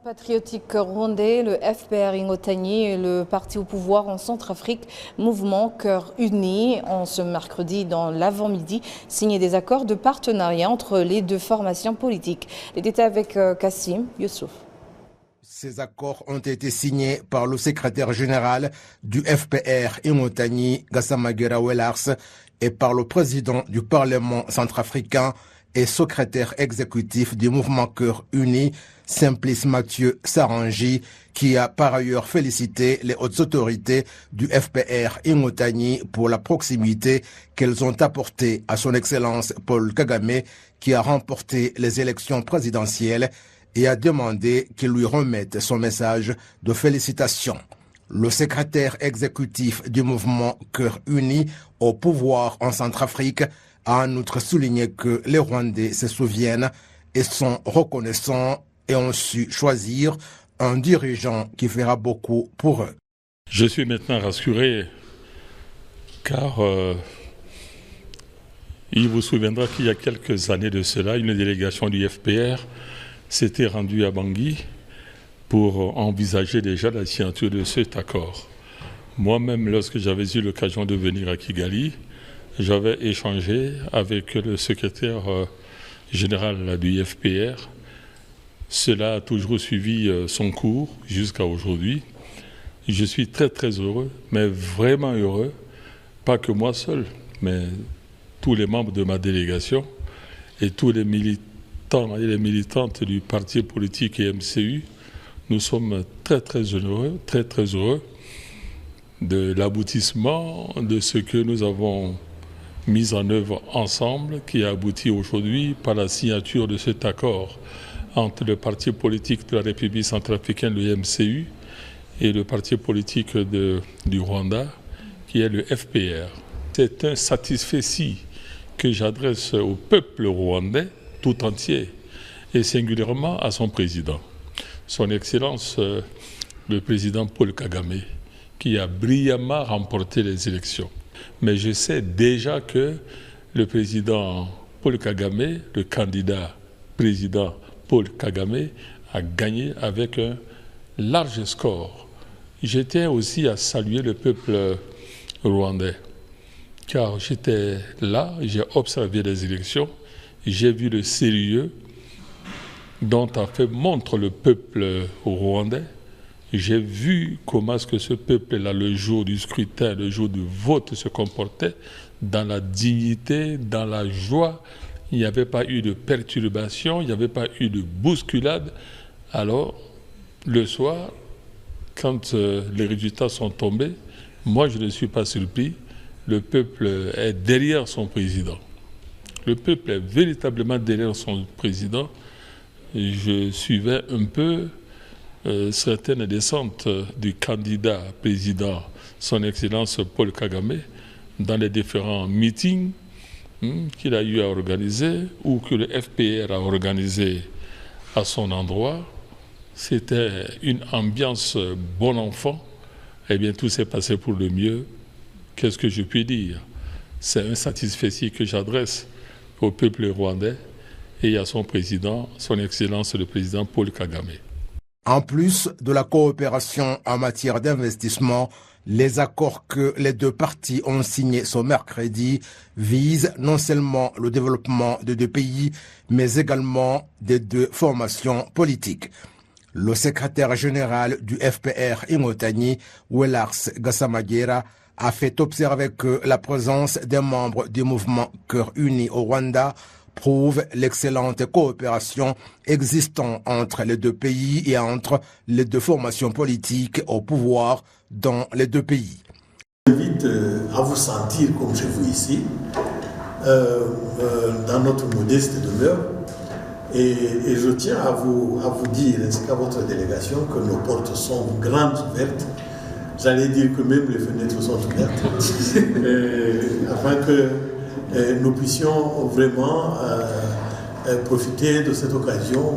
Patriotique rwandais, le FPR Inkotanyi et le parti au pouvoir en Centrafrique, mouvement Cœur Uni, ont ce mercredi dans l'avant-midi signé des accords de partenariat entre les deux formations politiques. Les détails avec Kassim Youssouf. Ces accords ont été signés par le secrétaire général du FPR Inkotanyi, Gassamagera Welars, et par le président du Parlement centrafricain et secrétaire exécutif du mouvement Cœur Uni, Simplice Mathieu Sarangi, qui a par ailleurs félicité les hautes autorités du FPR Inkotanyi pour la proximité qu'elles ont apportée à son Excellence Paul Kagame, qui a remporté les élections présidentielles, et a demandé qu'il lui remette son message de félicitations. Le secrétaire exécutif du mouvement Cœur Uni au pouvoir en Centrafrique a en outre souligné que les Rwandais se souviennent et sont reconnaissants et ont su choisir un dirigeant qui fera beaucoup pour eux. Je suis maintenant rassuré car il vous souviendra qu'il y a quelques années de cela, une délégation du FPR s'était rendue à Bangui pour envisager déjà la signature de cet accord. Moi-même, lorsque j'avais eu l'occasion de venir à Kigali, j'avais échangé avec le secrétaire général du FPR. Cela a toujours suivi son cours jusqu'à aujourd'hui. Je suis très très heureux, mais vraiment heureux, pas que moi seul, mais tous les membres de ma délégation et tous les militants et les militantes du parti politique et MCU. Nous sommes très très heureux de l'aboutissement de ce que nous avons mis en œuvre ensemble, qui a abouti aujourd'hui par la signature de cet accord entre le parti politique de la République centrafricaine, le MCU, et le parti politique du Rwanda, qui est le FPR. C'est un satisfecit que j'adresse au peuple rwandais tout entier, et singulièrement à son président, son Excellence le président Paul Kagame, qui a brillamment remporté les élections. Mais je sais déjà que le président Paul Kagame, le candidat président Paul Kagame, a gagné avec un large score. J'étais aussi à saluer le peuple rwandais, car j'étais là, j'ai observé les élections, j'ai vu le sérieux dont a fait montre le peuple rwandais. J'ai vu comment est-ce que ce peuple-là, le jour du scrutin, le jour du vote, se comportait dans la dignité, dans la joie. Il n'y avait pas eu de perturbation, il n'y avait pas eu de bousculade. Alors, le soir, quand les résultats sont tombés, moi je ne suis pas surpris. Le peuple est derrière son président. Le peuple est véritablement derrière son président. Je suivais un peu certaines descentes du candidat président, son Excellence Paul Kagame, dans les différents meetings qu'il a eu à organiser ou que le FPR a organisé à son endroit. C'était une ambiance bon enfant. Eh bien, tout s'est passé pour le mieux. Qu'est-ce que je puis dire? C'est un satisfecit que j'adresse au peuple rwandais et à son président, son Excellence le président Paul Kagame. En plus de la coopération en matière d'investissement, les accords que les deux parties ont signés ce mercredi visent non seulement le développement de deux pays, mais également des deux formations politiques. Le secrétaire général du FPR Inkotanyi, Welars Gassamagera, a fait observer que la présence des membres du mouvement Cœur Uni au Rwanda prouve l'excellente coopération existant entre les deux pays et entre les deux formations politiques au pouvoir dans les deux pays. J'invite à vous sentir comme chez vous ici, dans notre modeste demeure. Et je tiens à vous dire, ainsi qu'à votre délégation, que nos portes sont grandes ouvertes. J'allais dire que même les fenêtres sont ouvertes, afin que nous puissions vraiment profiter de cette occasion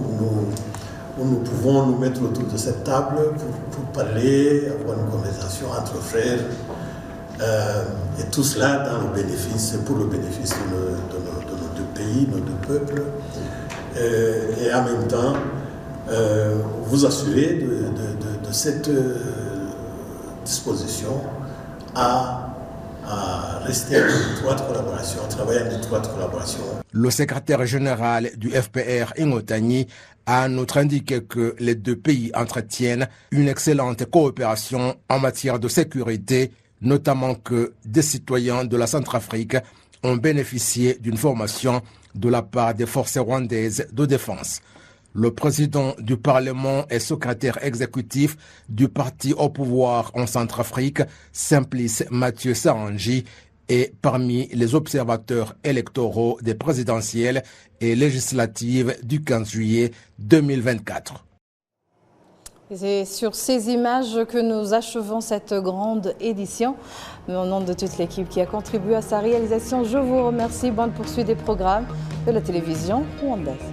où nous pouvons nous mettre autour de cette table pour parler, avoir une conversation entre frères, et tout cela dans le bénéfice, pour le bénéfice de nos deux pays, nos deux peuples, et en même temps vous assurer de cette disposition à rester en étroite collaboration, à travailler en étroite collaboration. Le secrétaire général du FPR, Ingo Tagny, a en outre indiqué que les deux pays entretiennent une excellente coopération en matière de sécurité, notamment que des citoyens de la Centrafrique ont bénéficié d'une formation de la part des forces rwandaises de défense. Le président du Parlement et secrétaire exécutif du parti au pouvoir en Centrafrique, Simplice Mathieu Sarangi, est parmi les observateurs électoraux des présidentielles et législatives du 15 juillet 2024. C'est sur ces images que nous achevons cette grande édition. Au nom de toute l'équipe qui a contribué à sa réalisation, je vous remercie. Bonne poursuite des programmes de la télévision rwandaise.